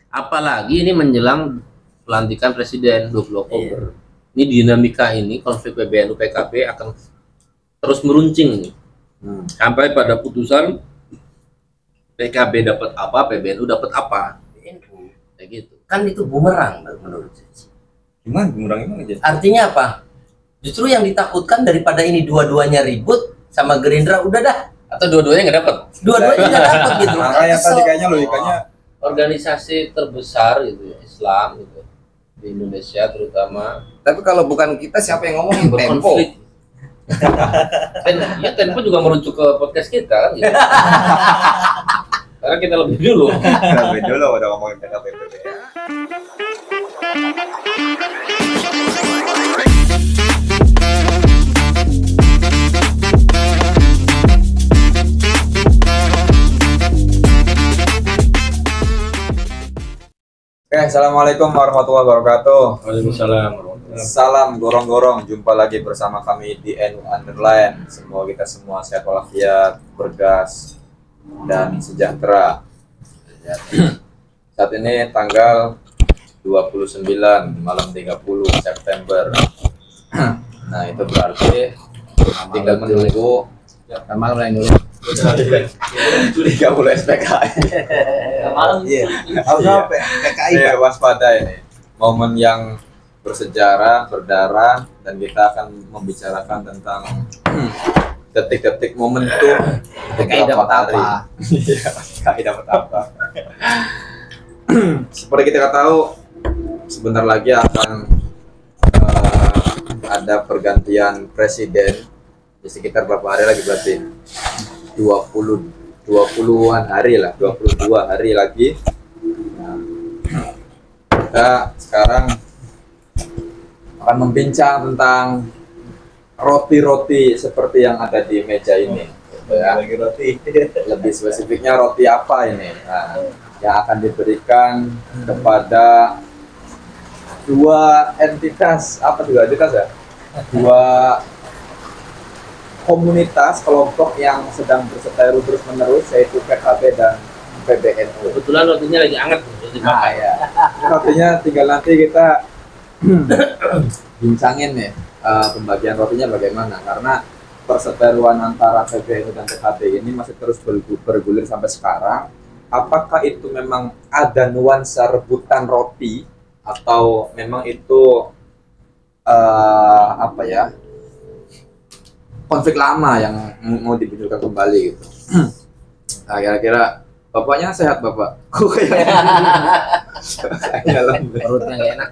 Apalagi ini menjelang pelantikan presiden 20 Oktober. Ini dinamika ini konflik PBNU PKB akan terus meruncing nih. Sampai pada putusan PKB dapat apa, PBNU dapat apa. PNU. Kayak gitu. Kan itu bumerang menurut saya. Gimana bumerang gimana aja? Artinya apa? Justru yang ditakutkan daripada ini dua-duanya ribut sama Gerindra udah dah. Atau dua-duanya nggak dapat. Dua-duanya nggak dapat gitu. Makanya tadi kayaknya logikanya Organisasi terbesar gitu ya, Islam gitu di Indonesia terutama Tapi kalau bukan kita siapa yang ngomongin? Tempo. berkonflik. Ya Tempo juga merujuk ke podcast kita kan gitu. Karena kita lebih dulu. lebih dulu udah ngomongin PKB. Oke, assalamualaikum warahmatullahi wabarakatuh. Waalaikumsalam. Salam gorong-gorong, jumpa lagi bersama kami di NU Underline. Semoga kita semua sehat walafiat, bergas, dan sejahtera. Saat ini tanggal 29 malam 30 September. Nah, itu berarti tinggal menunggu Malam lain dulu. 30 SPKI. Iya. Iya. PKI. Iya, waspada ini. Momen yang bersejarah, berdarah, dan kita akan membicarakan tentang detik-detik momentum PKI dapat apa? Iya, PKI dapat apa? Seperti kita tahu, sebentar lagi akan ada pergantian presiden di sekitar berapa hari lagi berarti? 20-an hari lah, 22 hari lagi. Nah, kita sekarang akan membincang tentang roti-roti seperti yang ada di meja ini, gitu ya. Lebih spesifiknya roti apa ini? Nah, yang akan diberikan kepada dua entitas, dua komunitas kelompok yang sedang berseteru terus menerus, yaitu PKB dan PBNU. Kebetulan rotinya lagi hangat terus dimakan. Ya. Rotinya tinggal nanti kita bincangin nih pembagian rotinya bagaimana, karena perseteruan antara PBNU dan PKB ini masih terus bergulir sampai sekarang. Apakah itu memang ada nuansa rebutan roti atau memang itu konflik lama yang mau dimunculkan kembali gitu. Nah, kira-kira bapaknya sehat bapak? Kok kayaknya Perutnya nggak enak.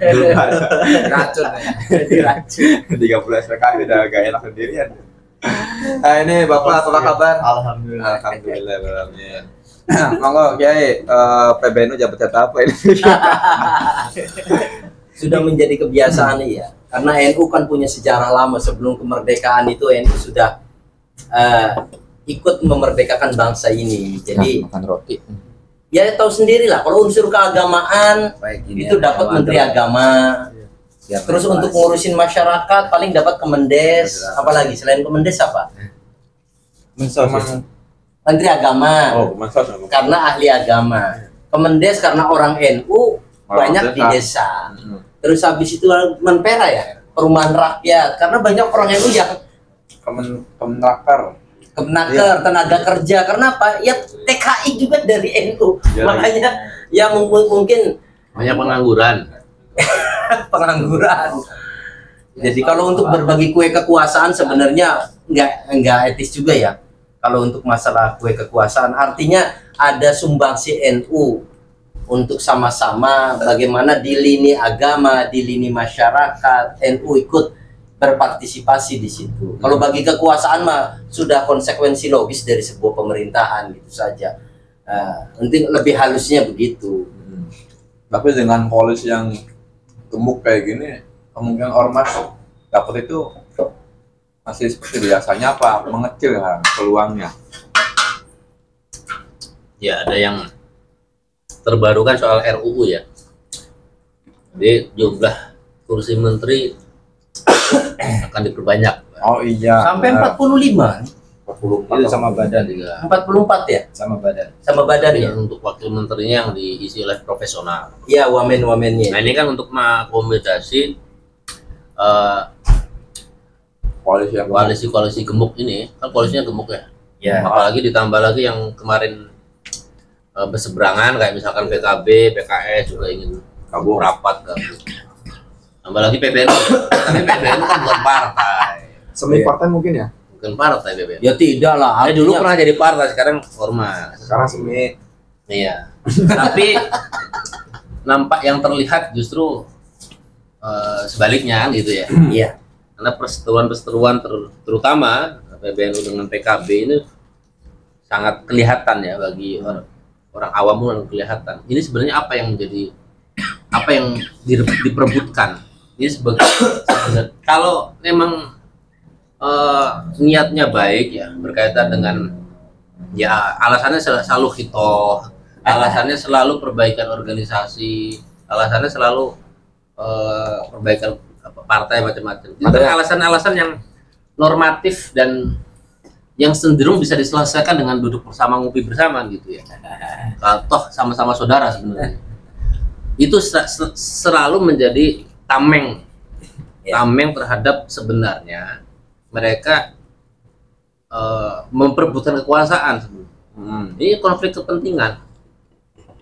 Racun ya. Diracun. 30 SPKI udah gak enak sendirian. Nah, ini bapak apa kabar? Alhamdulillah. Alhamdulillah. Monggo Kiai, PBNU jabat apa ini? Sudah menjadi kebiasaan ya. Karena NU kan punya sejarah lama, sebelum kemerdekaan itu NU sudah ikut memerdekakan bangsa ini. Jadi makan roti. ya tahu sendirilah kalau unsur keagamaan itu dapat menteri agama. Terus untuk ngurusin masyarakat paling dapat Kemendes, apalagi selain Kemendes apa? Menteri agama. Oh, Mensos. Karena ahli agama. Kemendes karena orang NU banyak di desa. Terus habis itu Menpera ya, perumahan rakyat. Karena banyak orang NU yang Kemenaker. Kemenaker, tenaga kerja. Karena apa? Ya TKI juga dari NU. Ya, makanya yang mungkin Banyak pengangguran. pengangguran. Jadi kalau untuk berbagi kue kekuasaan sebenarnya nggak etis juga ya. Kalau untuk masalah kue kekuasaan, artinya ada sumbangsi NU untuk sama-sama bagaimana di lini agama, di lini masyarakat, NU ikut berpartisipasi di situ. Kalau bagi kekuasaan mah sudah konsekuensi logis dari sebuah pemerintahan gitu saja. Nanti lebih halusnya begitu. Tapi dengan polisi yang gemuk kayak gini, kemungkinan ormas dapat itu masih seperti biasanya apa mengecil kan peluangnya? Ya ada yang terbaru kan soal RUU ya. Jadi jumlah kursi menteri akan diperbanyak. Oh iya. Sampai 45. 44 Itu sama badan juga. 44 ya? Sama badan. Sama badan ya? Yang untuk wakil menterinya yang diisi oleh profesional. Iya, wamen-wamennya. Nah ini kan untuk mengakomodasi Koalisi yang koalisi gemuk ini, kan koalisinya gemuk ya. Ya. Apalagi ditambah lagi yang kemarin berseberangan kayak misalkan PKB, PKS juga ingin Gabung. rapat gabung. Tambah lagi PBNU. Tapi PBNU kan bukan partai. semi partai mungkin ya. Bukan partai PBNU. Ya tidak lah. Dulu artinya- pernah jadi partai, sekarang ormas. Sekarang semi. Iya. Tapi nampak yang terlihat justru sebaliknya kan gitu ya. Iya. Karena perseteruan terutama PBNU dengan PKB ini sangat kelihatan ya bagi orang awam pun kelihatan. Ini sebenarnya apa yang diperebutkan. Ini sebenarnya kalau memang niatnya baik ya berkaitan dengan ya alasannya selalu hitoh, alasannya selalu perbaikan organisasi, alasannya selalu perbaikan partai macam-macam. Itu kan alasan-alasan yang normatif dan yang cenderung bisa diselesaikan dengan duduk bersama ngopi bersama gitu ya. Toh sama-sama saudara sebenarnya. Itu selalu menjadi tameng terhadap sebenarnya mereka memperebutkan kekuasaan sebenarnya. Ini konflik kepentingan.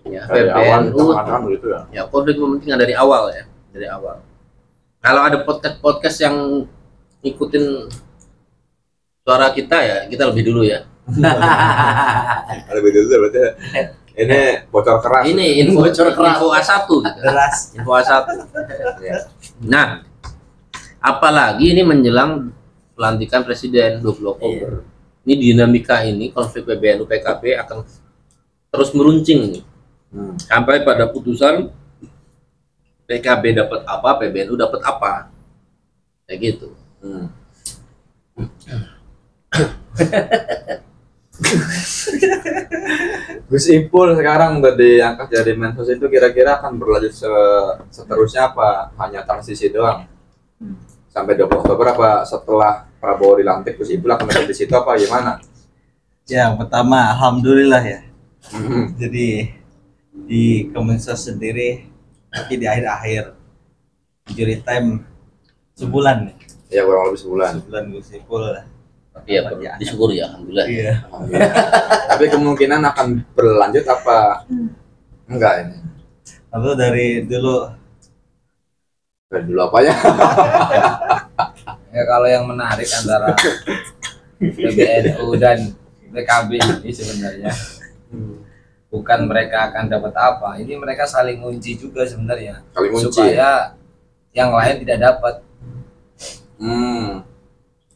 Ya, Dari awal PBNU kita mengatakan begitu ya. ya konflik kepentingan dari awal ya, dari awal. Kalau ada podcast yang ngikutin suara kita ya, kita lebih dulu ya. Ada begitu berarti. Ini bocor keras. Ini info Bocor keras. info A1 gitu. Keras. Info A1. Ya. Nah, apalagi ini menjelang pelantikan presiden 20 Oktober. Ini dinamika ini konflik PBNU PKB akan terus meruncing nih. Sampai pada putusan PKB dapat apa, PBNU dapat apa. Kayak gitu. Gus Ipul sekarang udah diangkat jadi Mensos itu kira-kira akan berlanjut seterusnya apa hanya transisi doang? Sampai 20 Oktober apa setelah Prabowo dilantik Gus Ipul akan ada di situ apa gimana? Ya, pertama alhamdulillah ya. Jadi di Kemensos sendiri tapi di akhir-akhir jury time sebulan nih. Ya kurang lebih sebulan. Sebulan Gus Ipul lah. Tapi ya disyukuri ya, alhamdulillah. Iya. Alhamdulillah. Tapi kemungkinan akan berlanjut apa enggak ini? Lalu dari dulu Dari dulu apa ya? Ya kalau yang menarik antara PBNU dan PKB ini sebenarnya bukan mereka akan dapat apa, ini mereka saling ngunci juga sebenarnya Saling ngunci. supaya yang lain tidak dapat.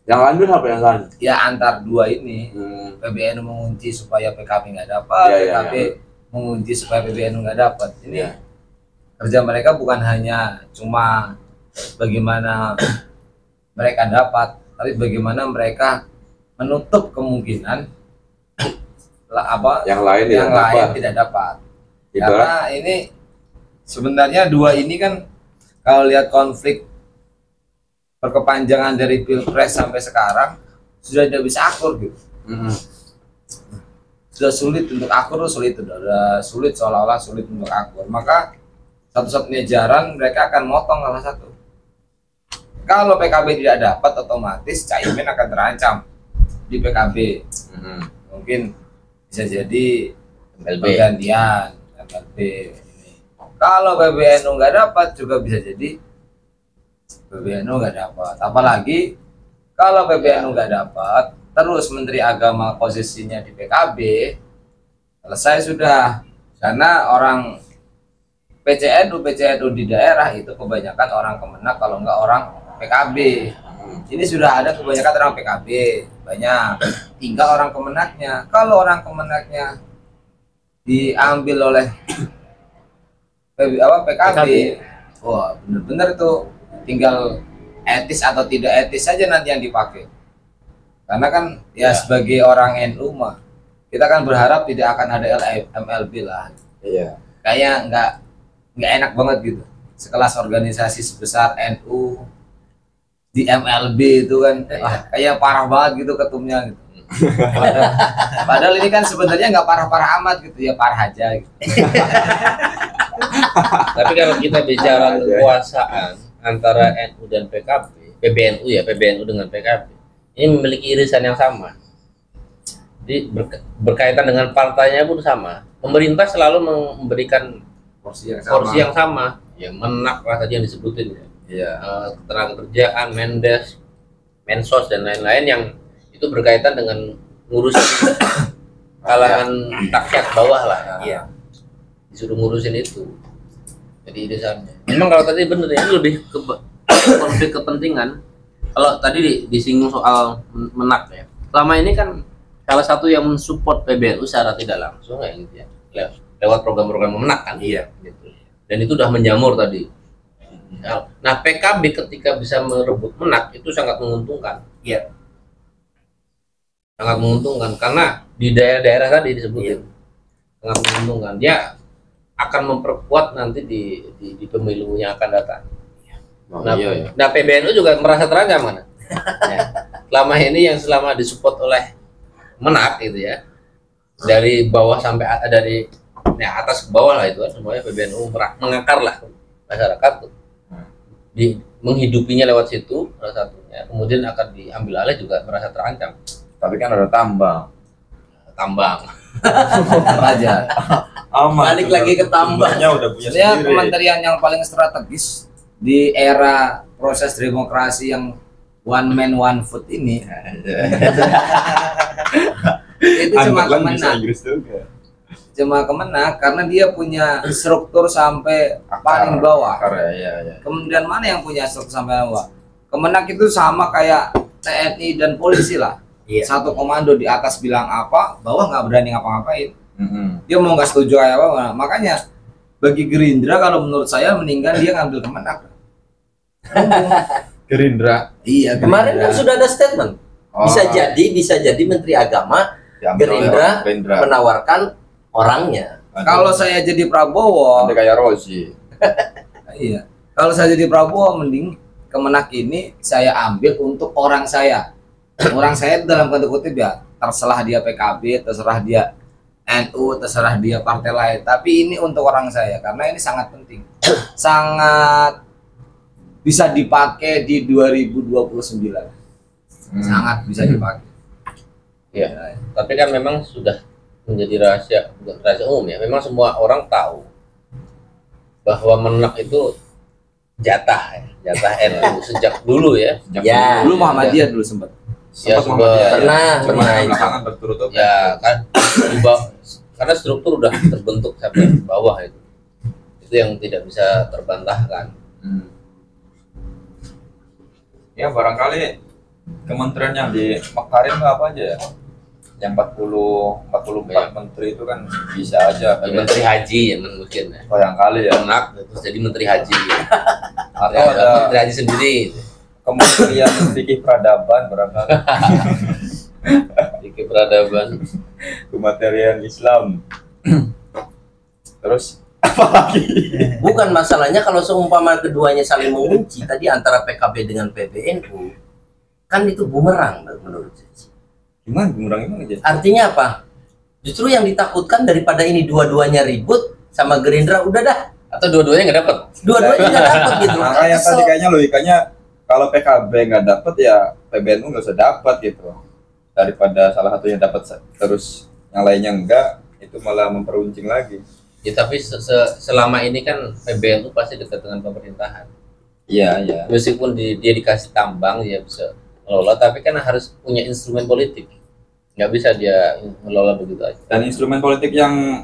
Yang lain itu apa yang lain? Ya antar dua ini PBNU mengunci supaya PKB nggak dapat, Ya, ya, PKB ya. mengunci supaya PBNU nggak dapat. Ini Ya. kerja mereka bukan hanya cuma bagaimana mereka dapat, tapi bagaimana mereka menutup kemungkinan Yang lain yang tidak lain dapat. tidak dapat. Ibarat Karena ini sebenarnya dua ini kan kalau lihat konflik berkepanjangan dari Pilpres sampai sekarang sudah tidak bisa akur gitu. Sudah sulit untuk akur, sudah sulit seolah-olah sulit untuk akur. Maka satu-satunya jalan mereka akan motong salah satu. Kalau PKB tidak dapat, otomatis Caimin akan terancam di PKB. Mungkin bisa jadi MLB. pergantian MLB ini. Kalau PBNU nggak dapat juga bisa jadi PBNU nggak dapat. Apalagi kalau PBNU nggak dapat, terus Menteri Agama posisinya di PKB, selesai sudah. Karena orang PCNU di daerah itu kebanyakan orang Kemenak, kalau nggak orang PKB. Ini sudah ada kebanyakan orang PKB, banyak. Tinggal orang Kemenaknya. Kalau orang Kemenaknya diambil oleh PKB, wah bener-bener tuh tinggal etis atau tidak etis saja nanti yang dipakai. Karena kan ya sebagai orang NU mah kita kan berharap tidak akan ada MLB lah. Iya. Kayak nggak enak banget gitu. Sekelas organisasi sebesar NU di MLB itu kan kayak parah banget gitu ketumnya gitu. Padahal ini kan sebenarnya nggak parah-parah amat gitu ya, parah aja gitu. Tapi kalau kita bicara kekuasaan antara NU dan PKB, PBNU ya, PBNU dengan PKB, ini memiliki irisan yang sama. Jadi berkaitan dengan partainya pun sama. Pemerintah selalu memberikan Porsi yang porsi yang sama. Ya menak lah tadi yang disebutin ya. Iya. Ketenaga kerjaan, Mendes, Mensos dan lain-lain yang itu berkaitan dengan ngurusin kalangan rakyat bawah lah. Iya. Disuruh ngurusin itu. Jadi irisannya. Memang kalau tadi bener ya, ini lebih ke konflik kepentingan. Kalau tadi disinggung soal menak ya. Selama ini kan salah satu yang mensupport PBNU secara tidak langsung ya gitu ya. Lewat program-program menak kan. Iya. Gitu. Dan itu udah menjamur tadi. Nah, PKB ketika bisa merebut menak itu sangat menguntungkan. Iya. Sangat menguntungkan karena di daerah-daerah tadi disebutin. Sangat menguntungkan. Dia akan memperkuat nanti di pemilu yang akan datang. Nah, PBNU juga merasa terancam mana? Ya. Selama ini yang selama disupport oleh menak gitu ya. Dari bawah sampai dari atas ke bawah lah itu kan semuanya PBNU mengakar lah masyarakat tuh. Menghidupinya lewat situ salah satunya, kemudian akan diambil alih juga merasa terancam. Tapi kan ada tambang. Aja. Balik lagi ke tambang. Tambangnya udah punya Sebenarnya sendiri. kementerian yang paling strategis di era proses demokrasi yang one man one food ini itu cuma Kemenak. Cuma Kemenak karena dia punya struktur sampai paling bawah. Ya. Kemudian mana yang punya struktur sampai bawah? Kemenak itu sama kayak TNI dan polisi lah. Iya. Satu komando di atas bilang apa, bawah nggak berani ngapa-ngapain. Dia mau nggak setuju kayak apa, makanya bagi Gerindra kalau menurut saya mendingan dia ngambil Kemenak. Gerindra Iya. Kemarin kan sudah ada statement. Bisa jadi Menteri Agama Gerindra menawarkan orangnya. Kalau saya jadi Prabowo, Nanti kayak Rosi. iya. Kalau saya jadi Prabowo, mending Kemenak ini saya ambil untuk orang saya. Orang saya itu dalam tanda kutip ya, terserah dia PKB, terserah dia NU, terserah dia partai lain. Tapi ini untuk orang saya karena ini sangat penting, sangat bisa dipakai di 2029. Sangat bisa dipakai. Ya, tapi kan memang sudah menjadi rahasia, bukan rahasia umum ya. Memang semua orang tahu bahwa menak itu jatah NU sejak dulu ya. Ya. Dulu Muhammadiyah dulu sempat. Ya, Pernah belakangan berturut-turut. ya kan karena struktur udah terbentuk sampai bawah itu yang tidak bisa terbantahkan. Ya barangkali kementerian yang dimekarin apa aja ya? Yang 44 menteri itu kan bisa aja. Menteri Haji ya mungkin ya. Barangkali ya. Menak terus jadi Menteri Haji. Atau Ya, ada Menteri Haji sendiri. kementerian fikih peradaban barangkali. Fikih peradaban. Kementerian Islam. Terus apa lagi? Bukan masalahnya kalau seumpama keduanya saling mengunci tadi antara PKB dengan PBNU, kan itu bumerang menurut saya. Gimana aja? Artinya apa? Justru yang ditakutkan daripada ini dua-duanya ribut sama Gerindra udah dah. Atau dua-duanya nggak dapat. Dua-duanya nggak dapat gitu. Makanya tadi kayaknya logikanya kalau PKB nggak dapat ya PBNU nggak usah dapat gitu. Daripada salah satunya dapat terus yang lainnya enggak, itu malah memperuncing lagi. Ya tapi selama ini kan PBNU pasti dekat dengan pemerintahan. Iya. Meskipun dia dikasih tambang dia bisa ngelola, tapi kan harus punya instrumen politik. Nggak bisa dia ngelola begitu aja. Dan instrumen politik yang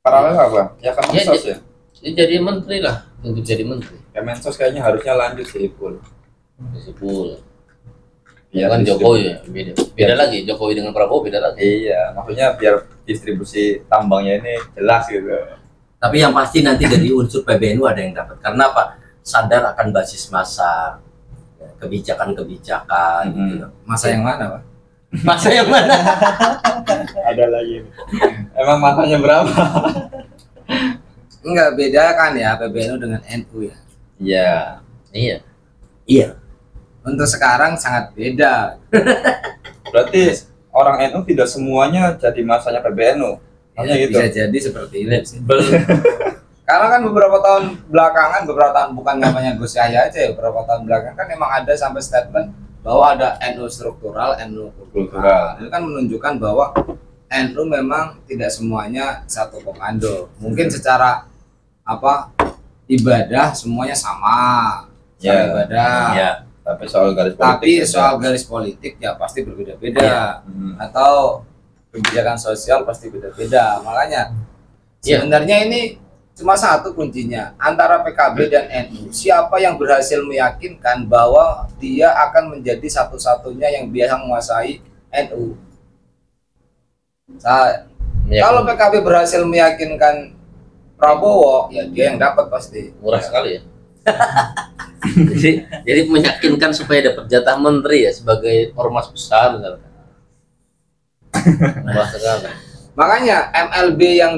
paralel apa? Ya Kemensos ya. Dia jadi menteri lah, untuk jadi menteri. Kemensos kayaknya harusnya lanjut sih Ipul. Disebut. Biar Kan distribusi- Jokowi ya, beda lagi. Jokowi dengan Prabowo beda lagi. Iya, maksudnya biar distribusi tambangnya ini jelas gitu. Tapi yang pasti nanti dari unsur PBNU ada yang dapat. Karena apa? Sadar akan basis masa, kebijakan-kebijakan. Gitu. Masa yang mana, Pak? Masa yang mana? Ada lagi. Emang matanya berapa? Enggak beda kan ya PBNU dengan NU ya. Iya. Iya. Iya. Untuk sekarang sangat beda. Berarti orang NU tidak semuanya jadi masanya PBNU. Hanya gitu. Bisa jadi seperti ini sih. Bel- Karena kan beberapa tahun belakangan, beberapa tahun bukan namanya Gus Yahya aja ya, beberapa tahun belakangan kan memang ada sampai statement bahwa ada NU struktural, NU kultural. Itu kan menunjukkan bahwa NU memang tidak semuanya satu komando. Mungkin secara ibadah semuanya sama, Ya, ibadah. Ya. Tapi soal garis politik. Tapi beda. soal garis politik ya pasti berbeda-beda. Iya. Atau kebijakan sosial pasti beda-beda. Makanya Iya. sebenarnya ini cuma satu kuncinya antara PKB dan NU. Siapa yang berhasil meyakinkan bahwa dia akan menjadi satu-satunya yang bisa menguasai NU? Kalau PKB berhasil meyakinkan Prabowo, ya dia yang dapat pasti. murah sekali ya. jadi meyakinkan supaya dapat jatah menteri ya sebagai ormas besar misalkan. Murah sekali. Makanya MLB yang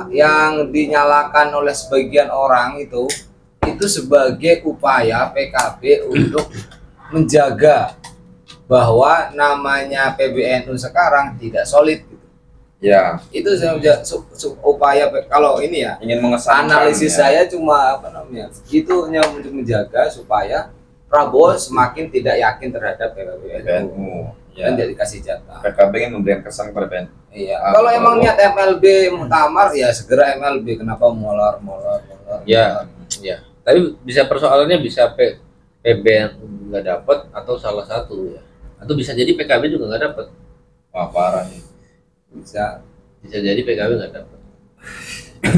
yang dinyalakan oleh sebagian orang itu sebagai upaya PKB untuk menjaga bahwa namanya PBNU sekarang tidak solid gitu. Ya, Itu upaya kalau ini ya ingin mengesankan. analisis ya. saya cuma itu hanya untuk menjaga supaya Prabowo semakin tidak yakin terhadap PBNU PBNU. dan Ya. tidak dikasih jatah. PKB ingin memberikan kesan kepada PBNU. Iya. Ah, Kalau emang Prabowo. niat MLB muktamar ya segera MLB. Kenapa molor? Ya, ya. Tapi bisa persoalannya bisa PBNU nggak dapat atau salah satu ya. Atau bisa jadi PKB juga nggak dapat. Wah, parah nih. Bisa. Bisa jadi PKB nggak dapat.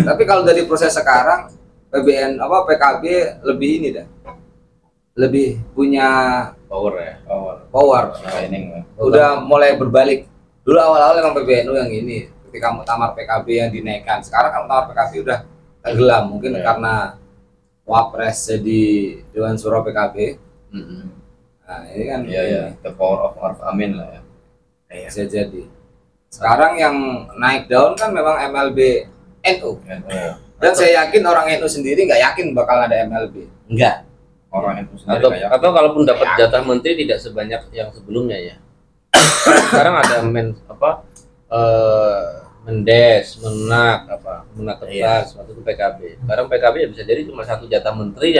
Tapi kalau dari proses sekarang PKB lebih ini dah. Lebih punya Power ya. power. Training. Udah mulai berbalik. Dulu awal-awal emang PBNU yang ini ketika muktamar PKB yang dinaikkan. Sekarang kan muktamar PKB udah tenggelam mungkin Ya. karena Wapres jadi Dewan Syuro PKB. Mm-mm. Nah, ini kan Iya, ya. The power of Maruf Amin lah ya. bisa jadi. Sekarang yang naik daun kan memang MLB NU. Dan saya yakin orang NU sendiri nggak yakin bakal ada MLB. Enggak. Orang itu sendiri kayak Atau kalaupun dapat jatah menteri tidak sebanyak yang sebelumnya ya. Sekarang ada Mendes, Menak Kertas, waktu itu PKB. Sekarang PKB ya bisa jadi cuma satu jatah menteri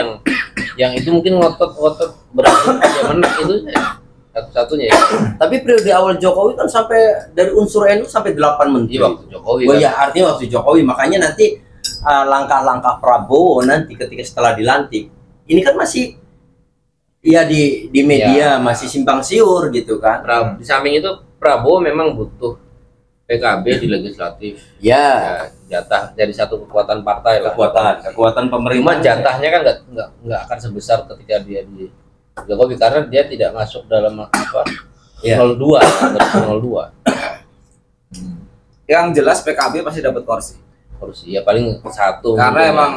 yang itu mungkin ngotot berarti ya Menak itu ya, satu-satunya ya. Tapi periode awal Jokowi kan sampai dari unsur NU sampai 8 menteri. Iya waktu Jokowi. Oh kan. ya, artinya waktu Jokowi. Makanya nanti langkah-langkah Prabowo nanti ketika setelah dilantik, ini kan masih ya di media Ya. masih simpang siur gitu kan. Di samping itu Prabowo memang butuh PKB di legislatif. Ya, Ya, jatah dari satu kekuatan partai lah. kekuatan Cuma pemerintah. jatahnya kan nggak akan sebesar ketika dia di Jokowi karena dia tidak masuk dalam Ya. 02 atau 02 Yang jelas PKB pasti dapat kursi. kursi ya paling satu Karena mungkin emang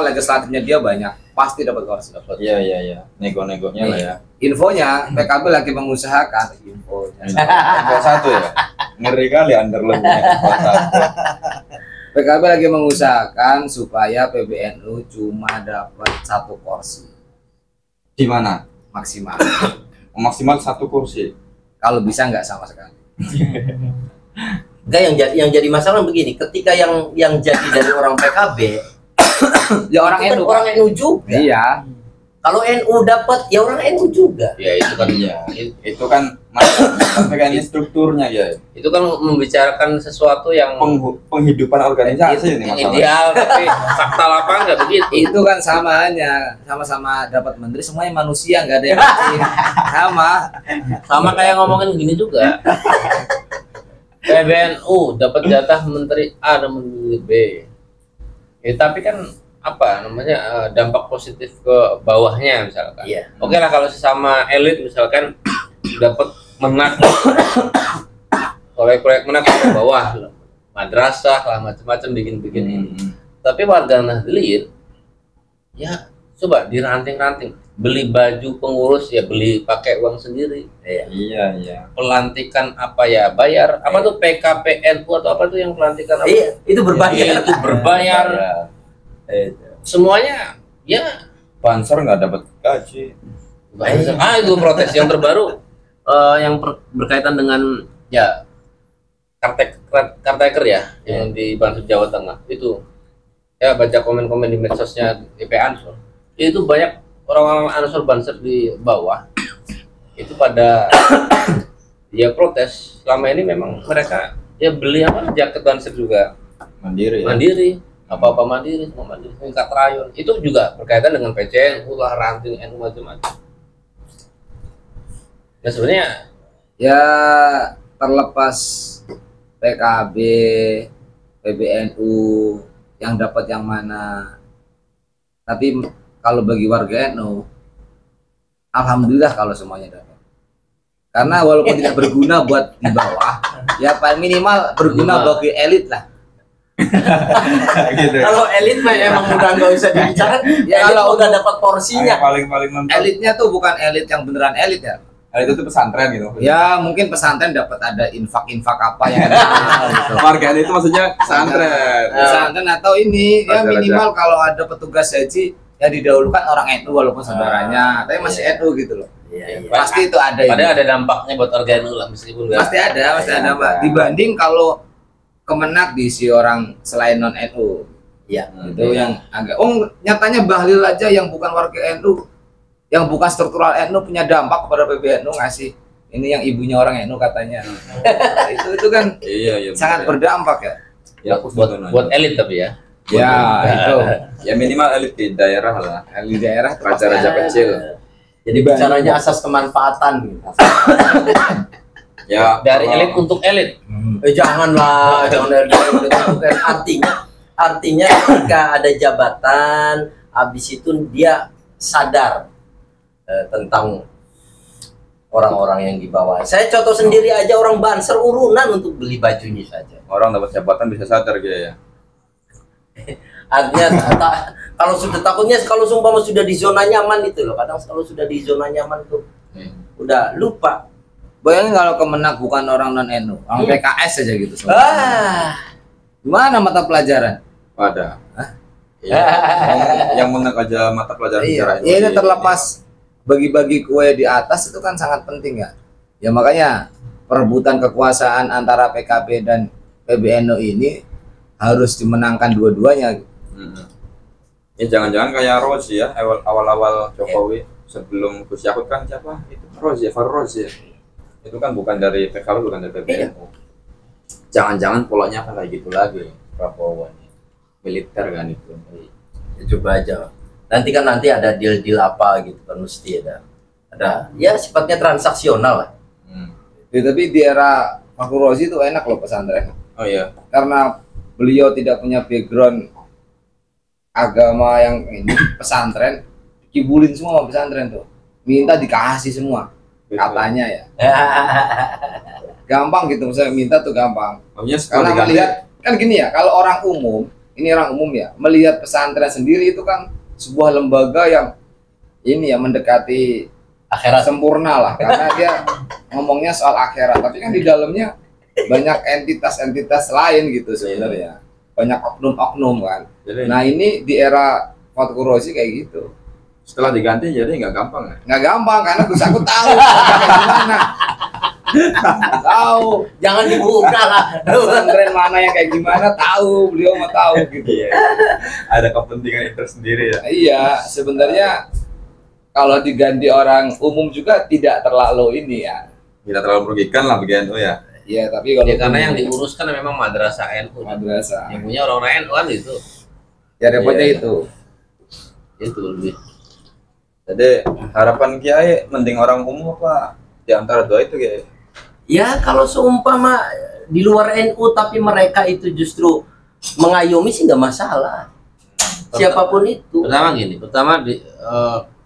legislatifnya dia banyak, pasti dapat kursi. ya. Dapat. Iya. Nego-negonya lah ya. Infonya PKB lagi mengusahakan infonya. Info satu ya. Ngeri kali underline info satu. PKB lagi mengusahakan supaya PBNU cuma dapat satu kursi Di mana? maksimal. Maksimal satu kursi. Kalau bisa nggak sama sekali. Enggak, yang jadi masalah begini, ketika yang jadi dari orang PKB, Ya orang itu kan NU. orang NU juga. Iya. Kalau NU dapat, ya orang NU juga. Ya itu kan Iya. Itu kan tapi kan ini strukturnya ya. itu kan membicarakan sesuatu yang Penghidupan organisasi ini yang masalah. ideal tapi fakta lapangan nggak begitu. Itu kan sama-sama dapat menteri, semuanya manusia, nggak ada yang kecil. Sama kayak ngomongin gini juga. PBNU dapat jatah menteri A dan menteri B. Ya, tapi kan dampak positif ke bawahnya misalkan. Iya. Oke lah kalau sesama elit misalkan dapat Menak, proyek-proyek Menak ke bawah, madrasah lah macam-macam bikin ini. Tapi warga Nahdliyin ya coba diranting-ranting, beli baju pengurus ya beli pakai uang sendiri. Iya. Pelantikan bayar apa tuh PKPNU atau apa tuh yang pelantikan apa? Iya, itu berbayar. Itu berbayar. Semuanya ya Banser nggak dapat gaji. Itu protes yang terbaru yang berkaitan dengan ya Caretaker ya yang di Banser Jawa Tengah itu ya baca komen-komen di medsosnya IP Ansor itu banyak orang-orang Ansor Banser di bawah itu pada ya protes. Selama ini memang mereka ya beli apa jaket Banser juga Mandiri ya. mandiri apa-apa mandiri semua mandiri tingkat rayon itu juga berkaitan dengan PCNU lah ranting NU macam-macam. Nah sebenarnya Ya terlepas PKB, PBNU yang dapat yang mana. Tapi kalau bagi warga NU, alhamdulillah kalau semuanya dapat. Karena walaupun tidak berguna buat di bawah, ya paling minimal berguna bagi elit lah. Gitu. Kalau elit mah emang udah nggak usah dibicarakan. Ya, Kalau udah dapat porsinya. Paling mentok. Elitnya tuh bukan elit yang beneran elit ya. Itu tuh pesantren gitu. Ya mungkin pesantren dapat ada infak-infak apa yang gitu. Warga itu maksudnya pesantren. Pesantren atau ini ya Raja-raja. minimal kalau ada petugas haji yang didahulukan orang NU walaupun saudaranya, tapi masih NU gitu loh. Iya. Pasti itu ada. padahal ini. ada dampaknya buat warga NU lah meskipun nggak Pasti ada Pak. Dibanding kalau Kemenak diisi orang selain non NU. Iya. Itu yang agak nyatanya Bahlil aja yang bukan warga NU, yang bukan struktural NU punya dampak kepada PBNU ngasih ini yang ibunya orang NU katanya. itu kan Iya. sangat berdampak ya. Ya, buat elit tapi ya. Ya itu ya minimal elit di daerah lah. di daerah tuh pasti Raja-raja ada. kecil. Jadi bicaranya asas kemanfaatan gitu. Ya Dari kalau- elit untuk elit. Janganlah, jangan dari untuk artinya ketika ada jabatan, habis itu dia sadar tentang orang-orang yang di bawah. Saya contoh sendiri aja orang Banser urunan untuk beli bajunya saja. orang dapat jabatan bisa sadar gitu ya. Artinya kalau sudah takutnya kalau sumpah sudah di zona nyaman itu loh. Kadang kalau sudah di zona nyaman tuh udah lupa. Bayangin kalau Kemenak bukan orang non NU, orang PKS aja gitu. Gimana mata pelajaran? Ada. Iya. yang menek aja mata pelajaran sejarah Iya, ini terlepas bagi-bagi kue di atas itu kan sangat penting ya. Ya makanya perebutan kekuasaan antara PKB dan PBNU ini harus dimenangkan dua-duanya. Ya jangan-jangan kayak Rozi ya, awal-awal Jokowi sebelum Gus Yakut kan siapa? Itu Rozi, Farul Rozi ya. Itu kan bukan dari PKB, bukan dari PBNU. Jangan-jangan polanya kan kayak gitu lagi, Prabowo ini. Militer kan itu. Ya, coba aja. Nanti ada deal-deal apa gitu kan mesti ada ya sifatnya transaksional lah. Ya, tapi di era Fakhur Razi itu enak loh pesantren. Oh iya. Karena beliau tidak punya background agama yang ini pesantren, kibulin semua sama pesantren tuh. Minta dikasih semua. Katanya ya. Gampang gitu, misalnya minta tuh gampang. Maksudnya Karena sekali ganti. melihat kan gini ya, kalau orang umum, ini orang umum ya, melihat pesantren sendiri itu kan sebuah lembaga yang ini ya mendekati Akhirat. sempurna lah, karena dia ngomongnya soal akhirat, tapi kan di dalamnya banyak entitas-entitas lain gitu sebenarnya, banyak oknum-oknum kan. Jadi Nah ini di era Fakhur Razi kayak gitu, setelah diganti jadi nggak gampang ya. nggak gampang karena Gus aku tahu kayak gimana, tahu Jangan dibuka lah. pesantren mana yang kayak gimana, tahu beliau mah tahu gitu. Iya. Ada kepentingan tersendiri ya. Iya, sebenarnya kalau diganti orang umum juga tidak terlalu ini ya. Tidak terlalu merugikan lah bagi NU ya. Iya, tapi kalau Ya karena yang umum, diuruskan memang madrasah NU. madrasah. Yang punya orang-orang NU kan itu. Ya repotnya Iya. itu. Itu lebih. Jadi harapan Kiai mending orang umum apa di antara dua itu Kiai? Ya kalau seumpama di luar NU tapi mereka itu justru mengayomi sih nggak masalah. Siapapun itu. Pertama di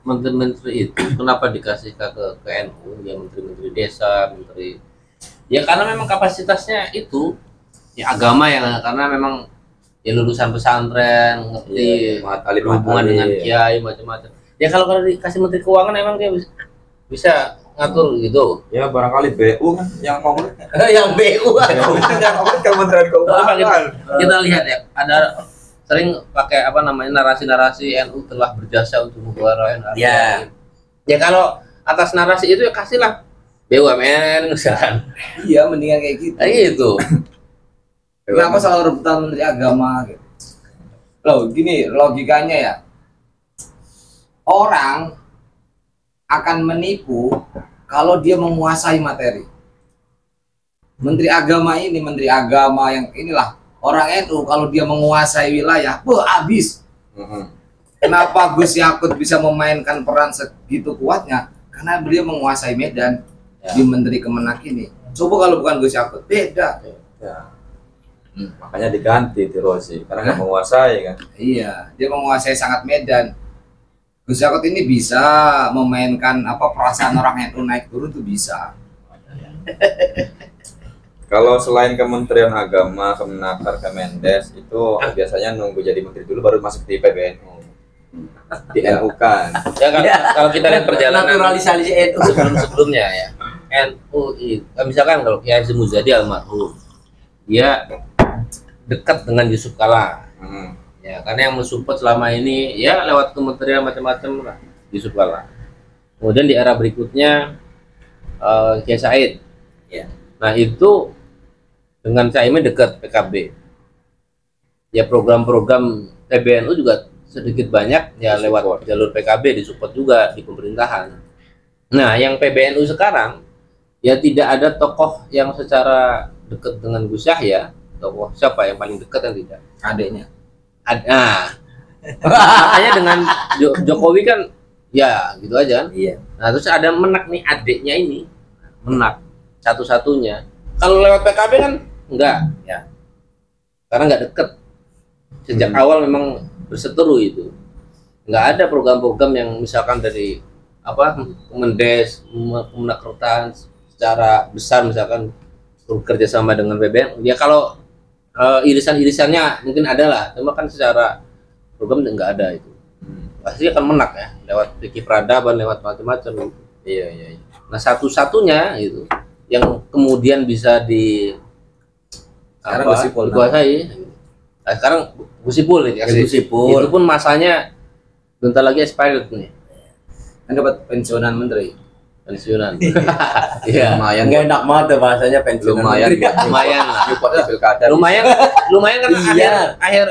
menteri-menteri itu kenapa dikasih ke NU ya menteri-menteri desa, menteri ya karena memang kapasitasnya itu ya agama ya karena memang ya lulusan pesantren ngerti hubungan dengan kiai macam-macam. Ya kalau dikasih menteri keuangan emang dia bisa ngatur gitu. Ya barangkali BU kan yang konkret. Yang BU. Yang konkret Kementerian Coba Keuangan. kita lihat ya ada sering pakai apa namanya narasi-narasi NU telah berjasa untuk negara NU. Ya. Ya kalau atas narasi itu ya kasihlah BUMN misalkan. Iya, mendingan kayak gitu. Kayak gitu. Kenapa selalu rebutan Menteri Agama gitu? Loh, gini logikanya ya. Orang akan menipu kalau dia menguasai materi. Menteri Agama yang inilah orang NU kalau dia menguasai wilayah, habis. Kenapa Gus Yakut bisa memainkan peran segitu kuatnya? Karena beliau menguasai Medan di Menteri Kemenak ini. Coba kalau bukan Gus Yakut, beda. Ya. Makanya diganti Tirosi karena nggak menguasai kan. Iya, dia menguasai sangat Medan. Gus Yakut ini bisa memainkan perasaan orang NU naik turun tuh bisa. Kalau selain Kementerian Agama, Kemenaker, Kemendes itu biasanya nunggu jadi menteri dulu baru masuk di PBNU. Di NU kan. Ya kalau kita lihat perjalanan naturalisasi NU sebelumnya ya. NU itu misalkan kalau Kiai Hasyim Muzadi almarhum, dia dekat dengan Yusuf Kala. Ya, karena yang mensupport selama ini ya lewat kementerian macam-macam lah Yusuf Kala. Kemudian di era berikutnya Kiai Said. Ya. Nah, itu dengan Caimin dekat PKB. Ya program-program PBNU juga sedikit banyak ya lewat jalur PKB disupport juga di pemerintahan. Nah, yang PBNU sekarang ya tidak ada tokoh yang secara dekat dengan Gus Yahya. Tokoh siapa yang paling dekat yang tidak? Adiknya. Makanya dengan Jokowi kan ya gitu aja. Iya. Nah, terus ada Menak nih adiknya ini. Menak satu-satunya. Kalau lewat PKB kan enggak ya. Karena enggak deket. Sejak awal memang berseteru itu. Enggak ada program-program yang misalkan dari Kemendes, Kemenakkertan secara besar misalkan bekerja sama dengan PBN. Ya kalau irisan-irisannya mungkin ada lah, cuma kan secara program enggak ada itu. Pasti akan menak ya lewat fikih peradaban, lewat macam-macam. Iya. Nah, satu-satunya itu yang kemudian bisa dikuasai. Nah, sekarang Gusipul ya. Gusipul. Itu pun masanya bentar lagi expired nih. Kan dapat pensiunan menteri. Pensiunan. Iya. Lumayan. Nggak enak banget tuh bahasanya pensiunan. Lumayan lah. Lumayan kan Iya. akhir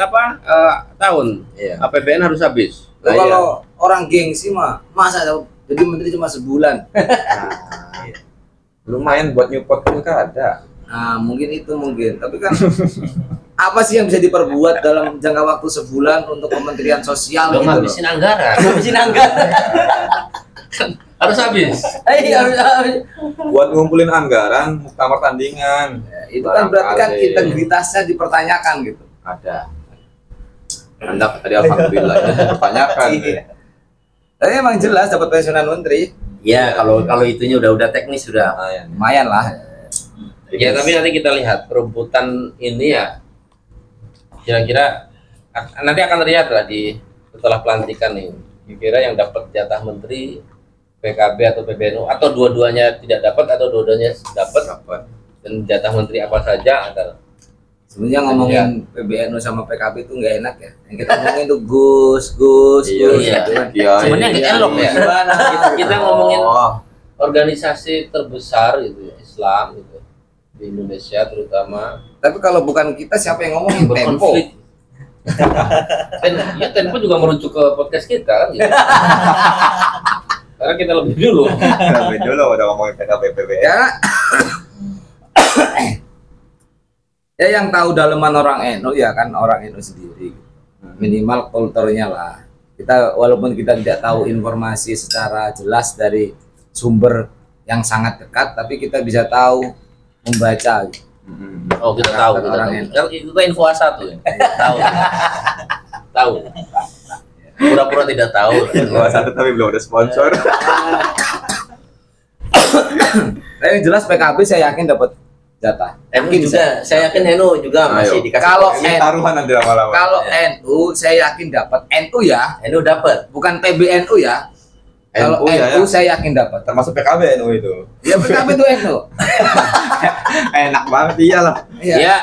tahun. Iya. APBN harus habis. Nah, kalau orang gengsi masa jadi menteri cuma sebulan. Lumayan buat nyupport pilkada. Nah, mungkin. Tapi kan apa sih yang bisa diperbuat dalam jangka waktu sebulan untuk Kementerian Sosial gitu loh? Ngabisin anggaran. Habisin anggaran. Harus habis. Harus. Buat ngumpulin anggaran muktamar tandingan. Itu kan berarti kan integritasnya dipertanyakan gitu. Ada. Anda tadi alhamdulillah ya dipertanyakan. Tapi emang jelas dapat pensiunan menteri. Ya, kalau itunya udah teknis sudah. Lumayan lah. Ya, tapi nanti kita lihat perebutan ini ya kira-kira nanti akan terlihat lah setelah pelantikan ini. Kira-kira yang dapat jatah menteri PKB atau PBNU atau dua-duanya tidak dapat atau dua-duanya dapat dan jatah menteri apa saja antara. Sebenarnya ngomongin PBNU sama PKB itu nggak enak ya. Yang kita ngomongin tuh Gus Iya. gitu kan. Sebenarnya nggak elok ya. Gimana? Kita ngomongin organisasi terbesar gitu ya, Islam gitu di Indonesia terutama. Tapi kalau bukan kita siapa yang ngomongin Tempo? Berkonflik. Tempo juga merujuk ke podcast kita kan gitu. Karena kita lebih dulu. Lebih dulu udah ngomongin PKB PBN. Ya yang tahu daleman orang NU ya kan orang NU sendiri. Minimal kulturnya lah. Kita walaupun kita tidak tahu informasi secara jelas dari sumber yang sangat dekat, tapi kita bisa tahu membaca. Oh, kita tahu orang kita tahu. Itu kan info A1 ya. Tahu. Pura-pura tidak tahu. Satu tapi belum ada sponsor. Tapi yang jelas PKB saya yakin dapat jatah. NU juga, saya yakin NU juga masih dikasih. Kalau Ini taruhan nanti lama-lama. Kalau NU saya yakin dapat. NU ya, NU dapat. bukan PBNU ya. Kalau NU ya, NU saya yakin dapat. termasuk PKB NU itu. Ya PKB itu NU. Enak banget iyalah. Iya. Ya,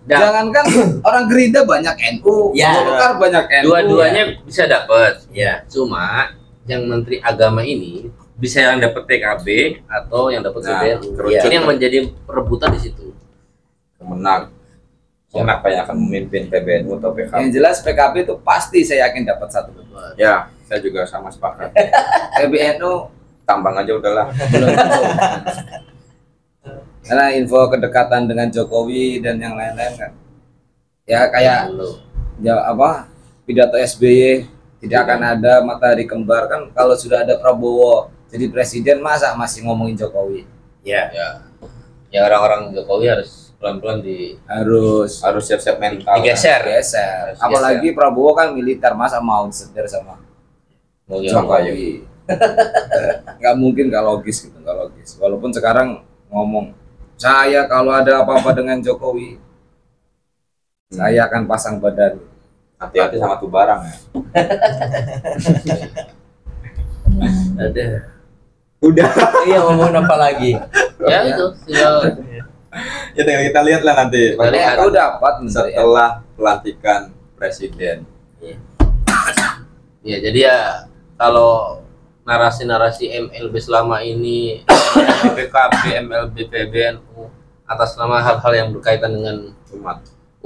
dan Jangankan orang Gerindra banyak NU, Ya. Golkar banyak NU. dua-duanya bisa dapat. Ya. Cuma yang Menteri Agama ini bisa yang dapat PKB atau yang dapat Nah, PBNU. kerucut. Ini yang menjadi perebutan di situ. Kemenang. Siapa yang akan memimpin PBNU atau PKB? Yang jelas PKB itu pasti saya yakin dapat satu. Ya, saya juga sama sepakat. PBNU Tambang aja udahlah. belum tentu. Karena info kedekatan dengan Jokowi dan yang lain-lain kan. Ya kayak ya apa pidato SBY tidak akan ada matahari kembar kan, kalau sudah ada Prabowo jadi presiden masa masih ngomongin Jokowi. Ya. Ya orang-orang Jokowi harus pelan-pelan Harus Harus siap-siap mental. digeser. geser. Apalagi Prabowo kan militer, masa mau disetir sama Mau Jokowi. Nggak mungkin, nggak logis gitu, nggak logis. Walaupun sekarang ngomong saya kalau ada apa-apa dengan Jokowi saya akan pasang badan. Hati-hati sama tuh barang ya. Ada. Udah. Iya, ngomongin apa lagi? Ya itu tinggal Ya tinggal kita lihat lah nanti. Kita lihat. Aku dapat menteri. Setelah pelantikan presiden. ya jadi ya kalau narasi-narasi MLB selama ini PKB, MLB, PBNU atas nama hal-hal yang berkaitan dengan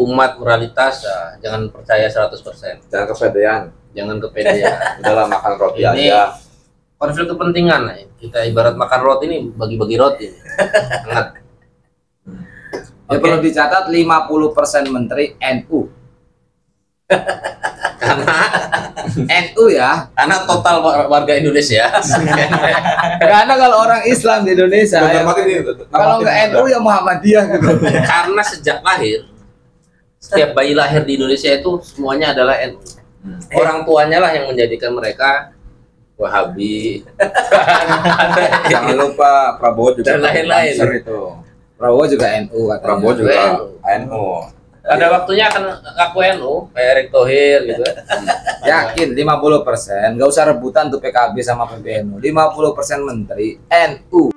umat moralitas ya, jangan percaya 100%. Jangan kepedean. Jangan kepedean. Udahlah makan roti Ini aja. konflik kepentingan lah. Kita ibarat makan roti ini bagi-bagi roti. Ingat. Ya perlu dicatat 50% menteri NU. NU ya. Karena total warga Indonesia. Karena kalau orang Islam di Indonesia ya, kalau nggak NU ya Muhammadiyah gitu. Karena sejak lahir setiap bayi lahir di Indonesia itu semuanya adalah NU. Orang tuanya lah yang menjadikan mereka Wahabi. Jangan lupa Prabowo juga Dan lain-lain. Cancer itu. Prabowo juga NU katanya. Prabowo juga NU. NU. Ada waktunya akan ngaku NU, kayak Erick Thohir gitu. Yakin 50%, nggak usah rebutan tuh PKB sama PBNU. 50% menteri NU.